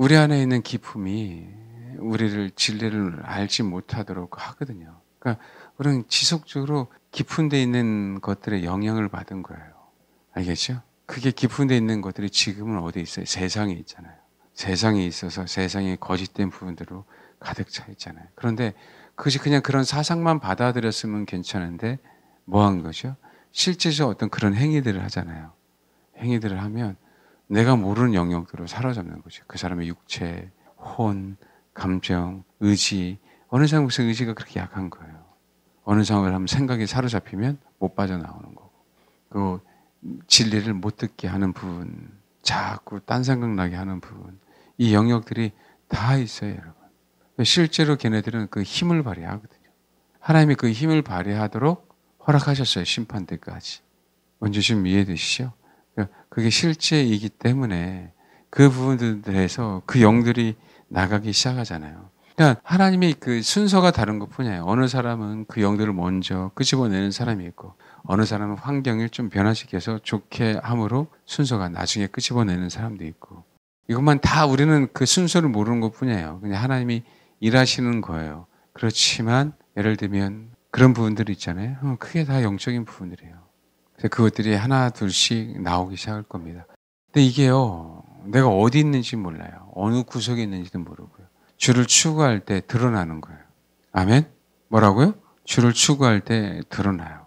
우리 안에 있는 기품이 우리를 진리를 알지 못하도록 하거든요. 그러니까 우리는 지속적으로 깊은 데 있는 것들에 영향을 받은 거예요. 알겠죠? 그게 깊은 데 있는 것들이 지금은 어디 있어요? 세상에 있잖아요. 세상에 있어서 세상에 거짓된 부분들로 가득 차 있잖아요. 그런데 그것이 그냥 그런 사상만 받아들였으면 괜찮은데 뭐 한 거죠? 실제적으로 어떤 그런 행위들을 하잖아요. 행위들을 하면 내가 모르는 영역으로 사로잡는 거죠. 그 사람의 육체, 혼, 감정, 의지. 어느 상황에서 의지가 그렇게 약한 거예요. 어느 상황을 하면 생각이 사로잡히면 못 빠져나오는 거고. 그 진리를 못 듣게 하는 부분, 자꾸 딴 생각나게 하는 부분. 이 영역들이 다 있어요, 여러분. 실제로 걔네들은 그 힘을 발휘하거든요. 하나님이 그 힘을 발휘하도록 허락하셨어요, 심판 때까지. 먼저 좀 이해되시죠? 그게 실제이기 때문에 그 부분들에서 그 영들이 나가기 시작하잖아요. 그러니까 하나님이 그 순서가 다른 것 뿐이에요. 어느 사람은 그 영들을 먼저 끄집어내는 사람이 있고, 어느 사람은 환경을 좀 변화시켜서 좋게 함으로 순서가 나중에 끄집어내는 사람도 있고, 이것만 다 우리는 그 순서를 모르는 것 뿐이에요. 그냥 하나님이 일하시는 거예요. 그렇지만 예를 들면 그런 부분들이 있잖아요. 그게 다 영적인 부분들이에요. 그래서 그것들이 하나 둘씩 나오기 시작할 겁니다. 근데 이게요, 내가 어디 있는지 몰라요. 어느 구석에 있는지도 모르고요. 주를 추구할 때 드러나는 거예요. 아멘? 뭐라고요? 주를 추구할 때 드러나요.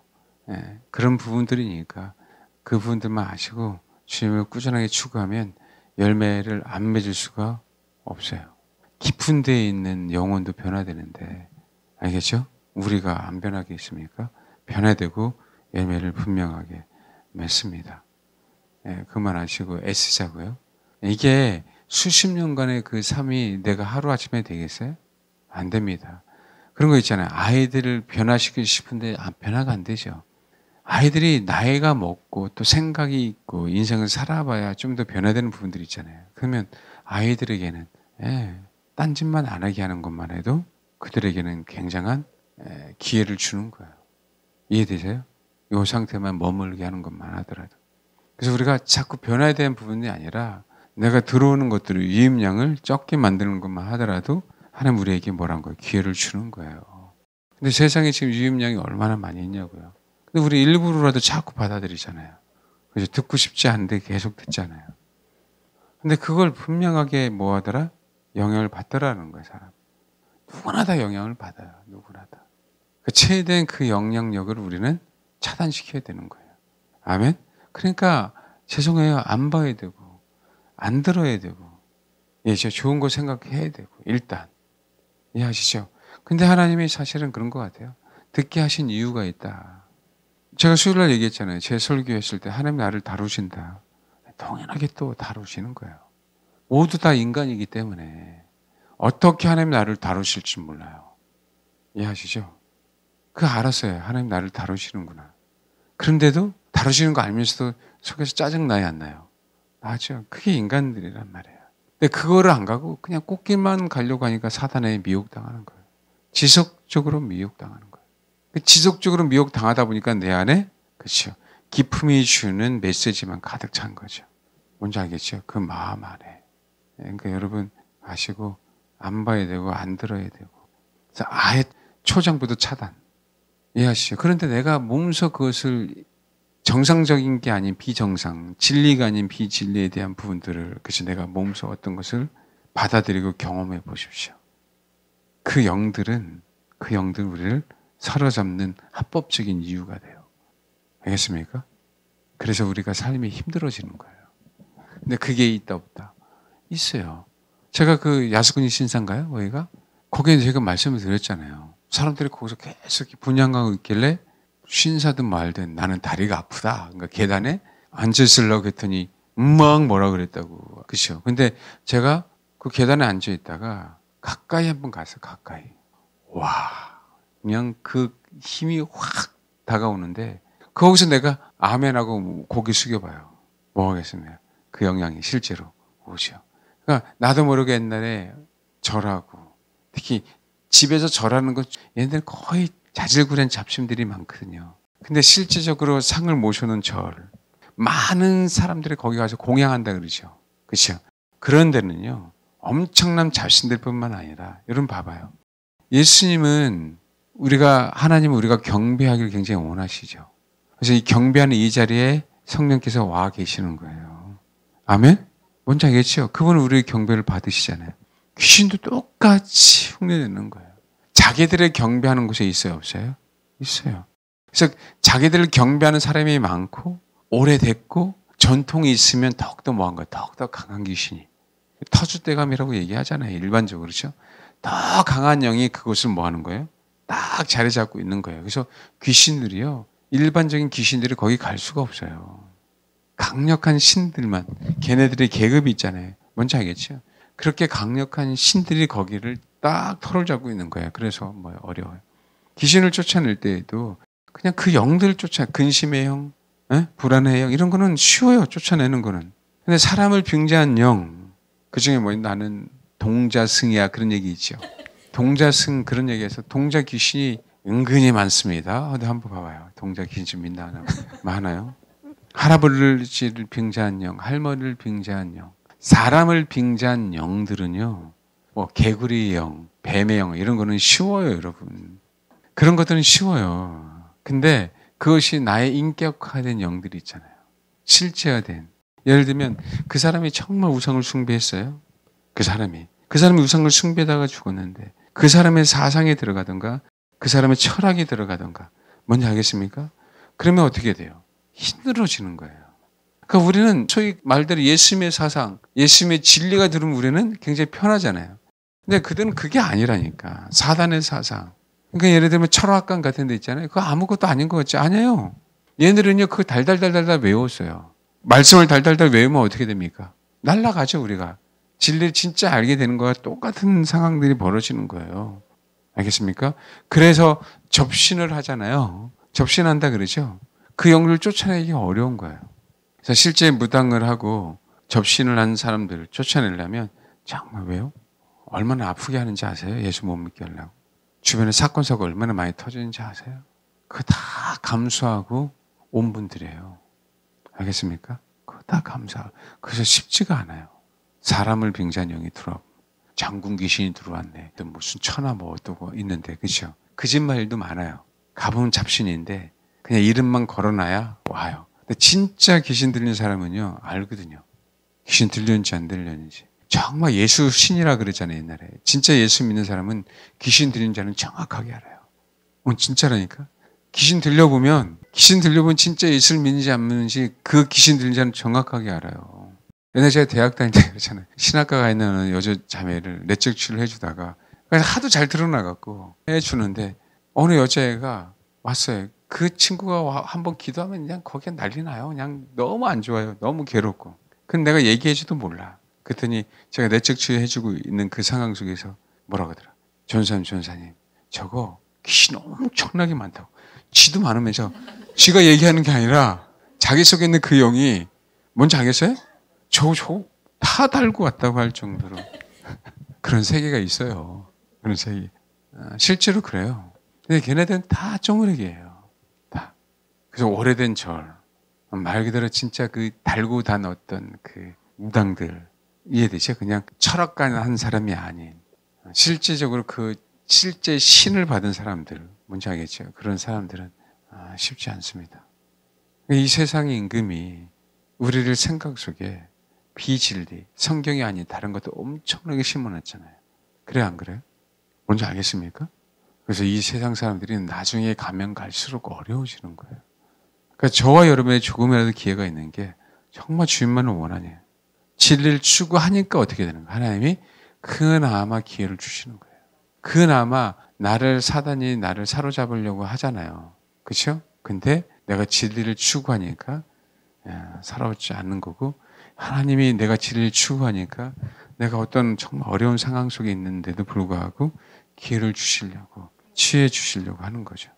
예, 그런 부분들이니까 그 부분들만 아시고 주님을 꾸준하게 추구하면 열매를 안 맺을 수가 없어요. 깊은 데에 있는 영혼도 변화되는데, 알겠죠? 우리가 안 변하게 있습니까? 변화되고 열매를 분명하게 맺습니다. 예, 그만하시고 애쓰자고요. 이게 수십 년간의 그 삶이 내가 하루아침에 되겠어요? 안 됩니다. 그런 거 있잖아요. 아이들을 변화시키고 싶은데 변화가 안 되죠. 아이들이 나이가 먹고 또 생각이 있고 인생을 살아봐야 좀 더 변화되는 부분들이 있잖아요. 그러면 아이들에게는 딴 짓만 안 하게 하는 것만 해도 그들에게는 굉장한 기회를 주는 거예요. 이해되세요? 이 상태만 머물게 하는 것만 하더라도. 그래서 우리가 자꾸 변화에 대한 부분이 아니라 내가 들어오는 것들을 유입량을 적게 만드는 것만 하더라도 하나님 우리에게 뭐란 거예요? 기회를 주는 거예요. 근데 세상에 지금 유입량이 얼마나 많이 있냐고요. 근데 우리 일부러라도 자꾸 받아들이잖아요. 그래서 듣고 싶지 않은데 계속 듣잖아요. 근데 그걸 분명하게 뭐 하더라? 영향을 받더라는 거예요, 사람. 누구나 다 영향을 받아요. 누구나 다. 최대한 그 영향력을 우리는 차단시켜야 되는 거예요. 아멘? 그러니까 죄송해요. 안 봐야 되고 안 들어야 되고 저 좋은 거 생각해야 되고 일단 이해하시죠? 근데 하나님이 사실은 그런 것 같아요. 듣게 하신 이유가 있다. 제가 수요일날 얘기했잖아요. 제 설교했을 때 하나님 나를 다루신다. 동일하게 또 다루시는 거예요. 모두 다 인간이기 때문에 어떻게 하나님 나를 다루실지 몰라요. 이해하시죠? 그거 알았어요. 하나님 나를 다루시는구나. 그런데도 다루시는 거 알면서도 속에서 짜증나요, 안 나요? 나죠. 그게 인간들이란 말이에요. 근데 그거를 안 가고 그냥 꽃길만 가려고 하니까 사단에 미혹당하는 거예요. 지속적으로 미혹당하는 거예요. 지속적으로 미혹당하다 보니까 내 안에 그렇죠. 기품이 주는 메시지만 가득 찬 거죠. 뭔지 알겠죠? 그 마음 안에. 그러니까 여러분 아시고 안 봐야 되고 안 들어야 되고 그래서 아예 초장부터 차단. 이해하시죠? 그런데 내가 몸소 그것을 정상적인 게 아닌 비정상, 진리가 아닌 비진리에 대한 부분들을 그래서 내가 몸소 어떤 것을 받아들이고 경험해 보십시오. 그 영들은 우리를 사로잡는 합법적인 이유가 돼요. 알겠습니까? 그래서 우리가 삶이 힘들어지는 거예요. 근데 그게 있다 없다? 있어요. 제가 그 야스쿠니 신사인가요? 거기가? 거기에 제가 말씀을 드렸잖아요. 사람들이 거기서 계속 분양하고 있길래 신사든 말든 나는 다리가 아프다. 그러니까 계단에 앉아있으려고 했더니 막 뭐라 그랬다고. 그쵸? 근데 제가 그 계단에 앉아있다가 가까이 한번 갔어요. 가까이. 와. 그냥 그 힘이 확 다가오는데 거기서 내가 아멘하고 고개 숙여봐요. 뭐 하겠습니까? 그 영향이 실제로 오죠. 그러니까 나도 모르게 옛날에 절하고 특히 집에서 절하는 것 얘네들 거의 자질구레한 잡심들이 많거든요. 근데 실제적으로 상을 모셔놓은 절 많은 사람들이 거기 가서 공양한다 그러죠. 그렇죠? 그런 데는요 엄청난 자신들뿐만 아니라 여러분 봐봐요. 예수님은 하나님은 우리가 경배하기를 굉장히 원하시죠. 그래서 이 경배하는 이 자리에 성령께서 와 계시는 거예요. 아멘? 뭔지 알겠죠? 그분은 우리의 경배를 받으시잖아요. 귀신도 똑같이 흉내내는 거예요. 자기들을 경배하는 곳에 있어요, 없어요? 있어요. 그래서 자기들을 경배하는 사람이 많고 오래됐고 전통이 있으면 더욱더 뭐한 거예요? 더욱더 강한 귀신이. 터줏대감이라고 얘기하잖아요. 일반적으로. 그렇죠? 더 강한 영이 그곳을 뭐 하는 거예요? 딱 자리 잡고 있는 거예요. 그래서 귀신들이요. 일반적인 귀신들이 거기 갈 수가 없어요. 강력한 신들만. 걔네들의 계급이 있잖아요. 뭔지 알겠죠? 그렇게 강력한 신들이 거기를 딱 털을 잡고 있는 거예요. 그래서 뭐 어려워요. 귀신을 쫓아낼 때에도 그냥 그 영들을 근심의 영, 불안의 영 이런 거는 쉬워요. 쫓아내는 거는. 근데 사람을 빙자한 영, 그중에 뭐 나는 동자승이야 그런 얘기 있죠. 동자승 그런 얘기해서 동자 귀신이 은근히 많습니다. 어디 한번 봐봐요. 동자 귀신 좀 있나 많아요. 할아버지를 빙자한 영, 할머니를 빙자한 영, 사람을 빙자한 영들은요. 뭐 개구리 영, 뱀의 영 이런 거는 쉬워요, 여러분. 그런 것들은 쉬워요. 근데 그것이 나의 인격화된 영들이 있잖아요. 실제화된. 예를 들면 그 사람이 정말 우상을 숭배했어요. 그 사람이 우상을 숭배하다가 죽었는데 그 사람의 사상에 들어가든가 그 사람의 철학이 들어가든가 뭔지 알겠습니까? 그러면 어떻게 돼요? 힘들어지는 거예요. 그러니까 우리는 소위 말대로 예수님의 사상, 예수님의 진리가 들으면 우리는 굉장히 편하잖아요. 근데 그들은 그게 아니라니까. 사단의 사상. 그러니까 예를 들면 철학관 같은 데 있잖아요. 그거 아무것도 아닌 것 같지? 아니에요. 얘네들은요, 그거 달달달달달 외웠어요. 말씀을 달달달 외우면 어떻게 됩니까? 날아가죠, 우리가. 진리를 진짜 알게 되는 거와 똑같은 상황들이 벌어지는 거예요. 알겠습니까? 그래서 접신을 하잖아요. 접신한다 그러죠? 그 영을 쫓아내기가 어려운 거예요. 그래서 실제 무당을 하고 접신을 한 사람들을 쫓아내려면 정말 왜요? 얼마나 아프게 하는지 아세요? 예수 못 믿게 하려고. 주변에 사건, 사고 얼마나 많이 터지는지 아세요? 그거 다 감수하고 온 분들이에요. 알겠습니까? 그거 다 감수하고. 그래서 쉽지가 않아요. 사람을 빙자한 영이 들어와. 장군 귀신이 들어왔네. 또 무슨 천하 뭐 어떠고 있는데, 그죠? 거짓말도 많아요. 가보면 잡신인데 그냥 이름만 걸어놔야 와요. 근데 진짜 귀신 들리는 사람은요, 알거든요. 귀신 들렸는지 안 들렸는지. 정말 예수 신이라 그러잖아요, 옛날에. 진짜 예수 믿는 사람은 귀신 들리는 자는 정확하게 알아요. 진짜라니까. 귀신 들려보면 진짜 예수를 믿는지 안 믿는지 그 귀신 들린 자는 정확하게 알아요. 옛날에 제가 대학 다닐 때 그렇잖아요. 신학과 가 있는 여자 자매를 내적 치료를 해주다가 하도 잘 드러나갖고 해주는데 어느 여자애가 왔어요. 그 친구가 한번 기도하면 그냥 거기에 난리 나요. 그냥 너무 안 좋아요. 너무 괴롭고. 근데 내가 얘기해줘도 몰라. 그랬더니 제가 내적 치료해주고 있는 그 상황 속에서 뭐라고 하더라. 전사님, 저거 귀신 엄청나게 많다고. 지도 많으면서 지가 얘기하는 게 아니라 자기 속에 있는 그 영이 뭔지 알겠어요? 저 다 달고 왔다고 할 정도로 그런 세계가 있어요. 그런 세계. 실제로 그래요. 근데 걔네들은 다 쪼무레기예요. 다. 그래서 오래된 절. 말 그대로 진짜 그 달고 단 어떤 그 무당들. 이해되죠? 그냥 철학관 한 사람이 아닌. 실제적으로 실제 신을 받은 사람들. 뭔지 알겠죠? 그런 사람들은 쉽지 않습니다. 이 세상의 임금이 우리를 생각 속에 비진리, 성경이 아닌 다른 것도 엄청나게 심어놨잖아요. 그래요, 안 그래요? 뭔지 알겠습니까? 그래서 이 세상 사람들이 나중에 가면 갈수록 어려워지는 거예요. 그러니까 저와 여러분의 조금이라도 기회가 있는 게 정말 주님만을 원하냐. 진리를 추구하니까 어떻게 되는 거예요? 하나님이 그나마 기회를 주시는 거예요. 그나마 사단이 나를 사로잡으려고 하잖아요. 그렇죠? 근데 내가 진리를 추구하니까 살아오지 않는 거고 하나님이 내가 진리를 추구하니까 내가 어떤 정말 어려운 상황 속에 있는데도 불구하고 기회를 주시려고 치유해 주시려고 하는 거죠.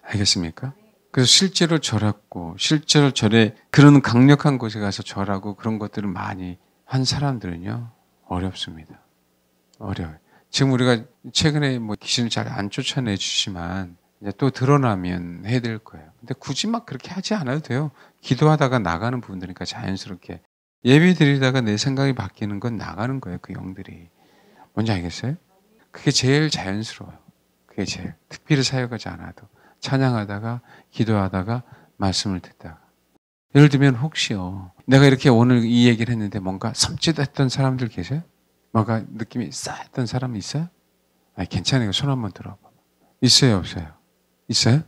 알겠습니까? 그래서 실제로 절하고 실제로 절에 그런 강력한 곳에 가서 절하고 그런 것들을 많이 한 사람들은요 어렵습니다. 어려워요. 지금 우리가 최근에 뭐 귀신을 잘 안 쫓아내 주지만 이제 또 드러나면 해야 될 거예요. 근데 굳이 막 그렇게 하지 않아도 돼요. 기도하다가 나가는 부분들이니까 자연스럽게 예배 드리다가 내 생각이 바뀌는 건 나가는 거예요. 그 영들이. 뭔지 알겠어요? 그게 제일 자연스러워요. 그게 제일. 특별히 사역하지 않아도. 찬양하다가 기도하다가 말씀을 듣다가. 예를 들면 혹시요. 내가 이렇게 오늘 이 얘기를 했는데 뭔가 섬찟했던 사람들 계세요? 뭔가 느낌이 싸했던 사람 있어요? 아니, 괜찮아요. 손 한번 들어봐. 있어요, 없어요? 있어요?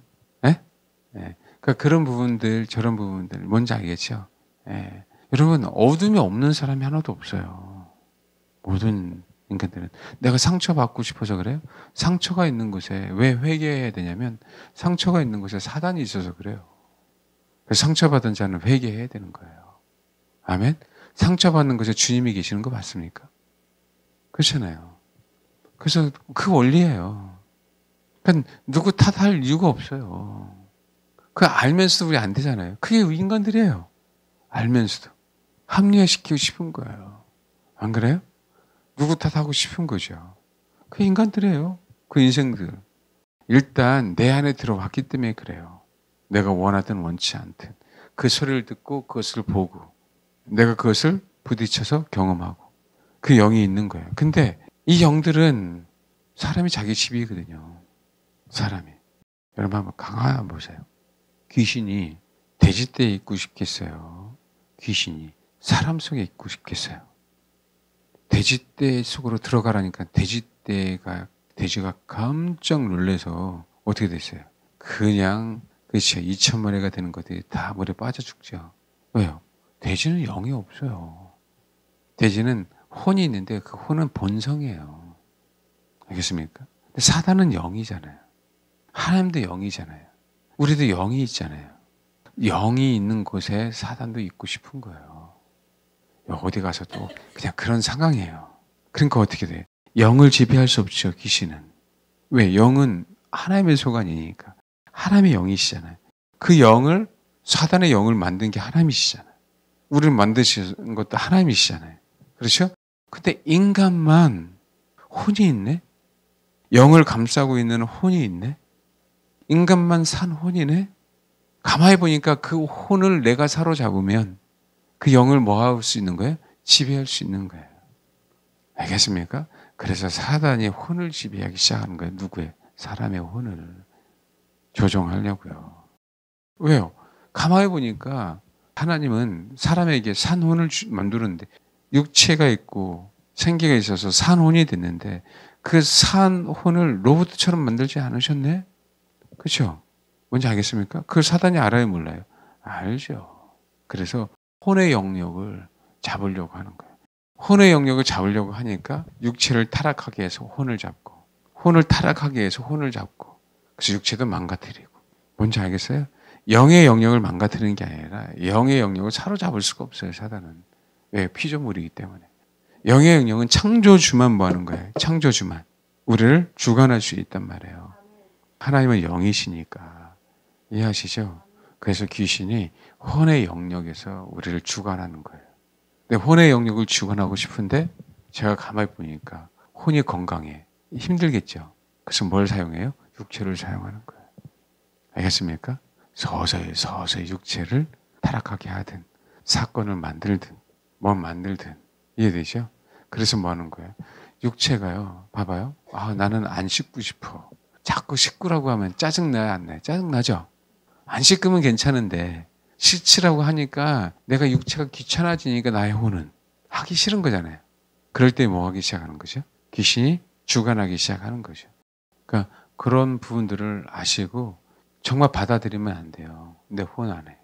예? 예. 그러니까 그런 부분들, 저런 부분들, 뭔지 알겠죠? 예. 여러분, 어둠이 없는 사람이 하나도 없어요. 모든 인간들은. 내가 상처받고 싶어서 그래요? 상처가 있는 곳에 왜 회개해야 되냐면 상처가 있는 곳에 사단이 있어서 그래요. 그래서 상처받은 자는 회개해야 되는 거예요. 아멘? 상처받는 곳에 주님이 계시는 거 맞습니까? 그렇잖아요. 그래서 그 원리예요. 그러니까 누구 탓할 이유가 없어요. 그 알면서도 우리 안 되잖아요. 그게 인간들이에요. 알면서도. 합리화시키고 싶은 거예요. 안 그래요? 누구 탓하고 싶은 거죠. 그 인간들이에요. 그 인생들. 일단 내 안에 들어왔기 때문에 그래요. 내가 원하든 원치 않든. 그 소리를 듣고 그것을 보고 내가 그것을 부딪혀서 경험하고 그 영이 있는 거예요. 근데 이 영들은 사람이 자기 집이거든요. 사람이. 여러분 한번 강화 보세요. 귀신이 돼지떼에 있고 싶겠어요? 귀신이 사람 속에 있고 싶겠어요? 돼지떼 속으로 들어가라니까 돼지가 깜짝 놀라서 어떻게 됐어요? 그냥 그렇죠. 2,000마리가 되는 것들이 다 물에 빠져 죽죠. 왜요? 돼지는 영이 없어요. 돼지는 혼이 있는데 그 혼은 본성이에요. 알겠습니까? 근데 사단은 영이잖아요. 하나님도 영이잖아요. 우리도 영이 있잖아요. 영이 있는 곳에 사단도 있고 싶은 거예요. 어디 가서 또 그냥 그런 상황이에요. 그러니까 어떻게 돼요? 영을 지배할 수 없죠, 귀신은. 왜? 영은 하나님의 소관이니까. 하나님의 영이시잖아요. 그 영을, 사단의 영을 만든 게 하나님이시잖아요. 우리를 만드신 것도 하나님이시잖아요. 그렇죠? 근데 인간만 혼이 있네? 영을 감싸고 있는 혼이 있네? 인간만 산 혼이네? 가만히 보니까 그 혼을 내가 사로잡으면 그 영을 뭐 할 수 있는 거예요? 지배할 수 있는 거예요. 알겠습니까? 그래서 사단이 혼을 지배하기 시작하는 거예요. 누구의? 사람의 혼을 조종하려고요. 왜요? 가만히 보니까 하나님은 사람에게 산 혼을 만들었는데 육체가 있고 생기가 있어서 산 혼이 됐는데 그 산 혼을 로봇처럼 만들지 않으셨네? 그렇죠? 뭔지 알겠습니까? 그걸 사단이 알아요, 몰라요? 알죠. 그래서 혼의 영역을 잡으려고 하는 거예요. 혼의 영역을 잡으려고 하니까 육체를 타락하게 해서 혼을 잡고 혼을 타락하게 해서 혼을 잡고 그래서 육체도 망가뜨리고 뭔지 알겠어요? 영의 영역을 망가뜨리는 게 아니라 영의 영역을 사로잡을 수가 없어요. 사단은. 왜? 피조물이기 때문에. 영의 영역은 창조주만 뭐 하는 거예요? 창조주만. 우리를 주관할 수 있단 말이에요. 하나님은 영이시니까. 이해하시죠? 그래서 귀신이 혼의 영역에서 우리를 주관하는 거예요. 근데 혼의 영역을 주관하고 싶은데 제가 가만히 보니까 혼이 건강해. 힘들겠죠? 그래서 뭘 사용해요? 육체를 사용하는 거예요. 알겠습니까? 서서히 육체를 타락하게 하든 사건을 만들든 뭘 만들든 이해되죠? 그래서 뭐 하는 거예요? 육체가요. 봐봐요. 나는 안 씻고 싶어. 자꾸 씻으라고 하면 짜증나요? 안 나요? 짜증나죠? 안 씻으면 괜찮은데 씻으라고 하니까 내가 육체가 귀찮아지니까 나의 혼은 하기 싫은 거잖아요. 그럴 때 뭐 하기 시작하는 거죠? 귀신이 주관하기 시작하는 거죠. 그러니까 그런 부분들을 아시고 정말 받아들이면 안 돼요. 내 혼 안에.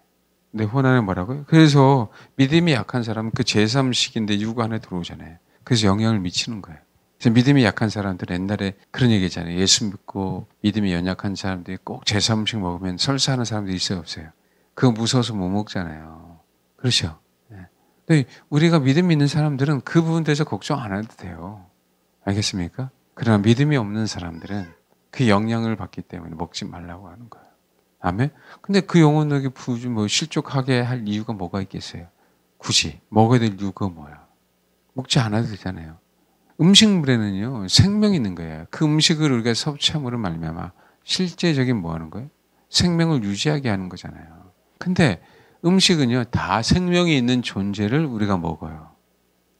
내 혼 안에 뭐라고요? 그래서 믿음이 약한 사람은 그 제3식인데 육 안에 들어오잖아요. 그래서 영향을 미치는 거예요. 그래서 믿음이 약한 사람들은 옛날에 그런 얘기 있잖아요. 예수 믿고 믿음이 연약한 사람들이 꼭 제3식 먹으면 설사하는 사람들이 있어요, 없어요? 그거 무서워서 못 먹잖아요. 그렇죠? 네. 근데 우리가 믿음 있는 사람들은 그 부분에 대해서 걱정 안 해도 돼요. 알겠습니까? 그러나 믿음이 없는 사람들은 그 영향을 받기 때문에 먹지 말라고 하는 거예요. 아멘? 근데 그 영혼에게 실족하게 할 이유가 뭐가 있겠어요? 굳이 먹어야 될 이유가 뭐야? 먹지 않아도 되잖아요. 음식물에는요 생명이 있는 거예요. 그 음식을 우리가 섭취함으로 말미암아 실제적인 뭐 하는 거예요? 생명을 유지하게 하는 거잖아요. 근데 음식은요, 다 생명이 있는 존재를 우리가 먹어요.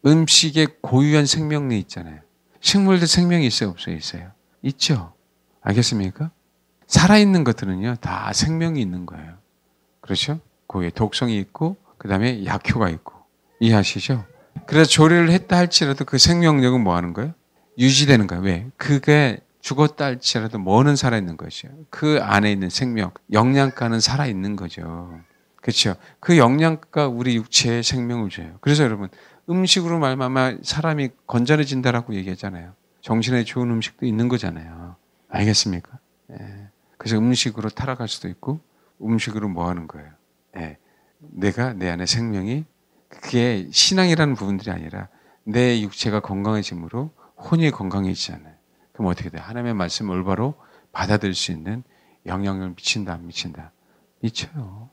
음식에 고유한 생명력 있잖아요. 식물도 생명이 있어요, 없어요? 있어요. 있죠. 알겠습니까? 살아있는 것들은요, 다 생명이 있는 거예요. 그렇죠? 거기에 독성이 있고, 그 다음에 약효가 있고. 이해하시죠? 그래서 조리를 했다 할지라도 그 생명력은 뭐 하는 거예요? 유지되는 거예요. 왜? 그게 죽었다 할지라도 뭐는 살아있는 것이에요. 그 안에 있는 생명, 영양가는 살아있는 거죠. 그렇죠? 그 영양가 우리 육체에 생명을 줘요. 그래서 여러분 음식으로 말미암아 사람이 건전해진다라고 얘기하잖아요. 정신에 좋은 음식도 있는 거잖아요. 알겠습니까? 예. 그래서 음식으로 타락할 수도 있고 음식으로 뭐 하는 거예요? 예. 내가 내 안에 생명이 그게 신앙이라는 부분들이 아니라 내 육체가 건강해짐으로 혼이 건강해지잖아요. 그럼 어떻게 돼요? 하나님의 말씀을 올바로 받아들일 수 있는 영향을 미친다, 안 미친다? 미쳐요.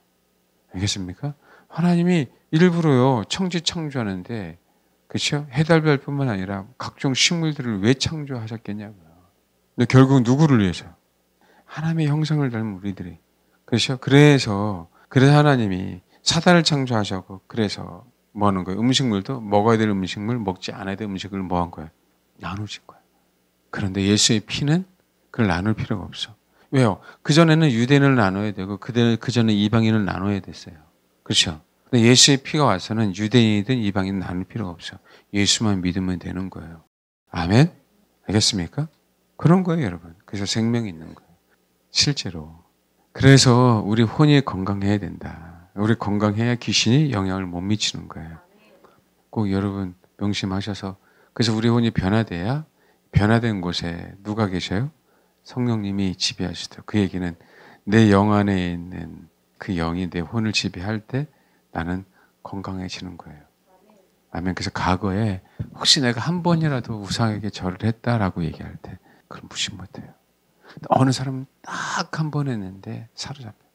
알겠습니까? 하나님이 일부러요, 천지 창조하는데, 그렇죠? 해달별뿐만 아니라 각종 식물들을 왜 창조하셨겠냐고요. 근데 결국 누구를 위해서? 하나님의 형상을 닮은 우리들이. 그렇죠? 그래서 하나님이 사단을 창조하셨고, 그래서 뭐 하는 거예요? 음식물도 먹어야 될 음식물, 먹지 않아야 될 음식을 뭐 한 거예요? 나누신 거예요. 그런데 예수의 피는 그걸 나눌 필요가 없어. 왜요? 그전에는 유대인을 나눠야 되고, 그전에 이방인을 나눠야 됐어요. 그렇죠? 근데 예수의 피가 와서는 유대인이든 이방인은 나눌 필요가 없어. 예수만 믿으면 되는 거예요. 아멘? 알겠습니까? 그런 거예요, 여러분. 그래서 생명이 있는 거예요. 실제로. 그래서 우리 혼이 건강해야 된다. 우리 건강해야 귀신이 영향을 못 미치는 거예요. 꼭 여러분 명심하셔서. 그래서 우리 혼이 변화돼야 변화된 곳에 누가 계셔요? 성령님이 지배하시죠. 그 얘기는 내 영 안에 있는 그 영이 내 혼을 지배할 때 나는 건강해지는 거예요. 아멘. 그래서 과거에 혹시 내가 한 번이라도 우상에게 절을 했다라고 얘기할 때 그럼 무시 못해요. 어느 사람은 딱 한 번 했는데 사로잡혀요.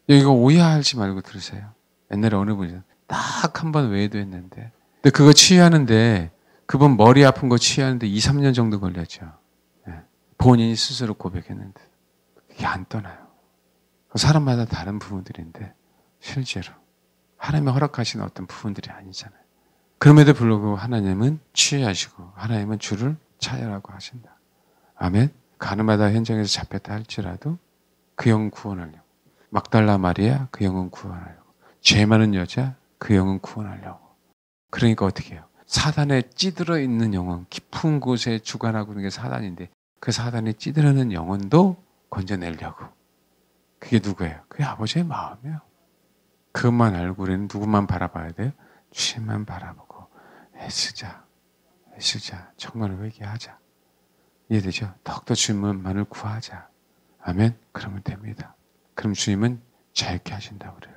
이거 오해하지 말고 들으세요. 옛날에 어느 분이 딱 한 번 외에도 했는데 근데 그거 치유하는데 그분 머리 아픈 거 치유하는데 2, 3년 정도 걸렸죠. 네. 본인이 스스로 고백했는데 그게 안 떠나요. 사람마다 다른 부분들인데 실제로 하나님이 허락하신 어떤 부분들이 아니잖아요. 그럼에도 불구하고 하나님은 치유하시고 하나님은 주를 차별하고 하신다. 아멘. 가늠하다 현장에서 잡혔다 할지라도 그 영은 구원하려고. 막달라 마리아 그 영은 구원하려고. 죄 많은 여자 그 영은 구원하려고. 그러니까 어떻게 해요? 사단에 찌들어 있는 영혼, 깊은 곳에 주관하고 있는 게 사단인데 그 사단에 찌들어있는 영혼도 건져내려고. 그게 누구예요? 그게 아버지의 마음이에요. 그것만 알고 우리는 누구만 바라봐야 돼요? 주님만 바라보고 애쓰자. 정말 회개하자. 이해되죠? 더욱더 주님만을 구하자. 아멘? 그러면 됩니다. 그럼 주님은 자유케 하신다 그래요.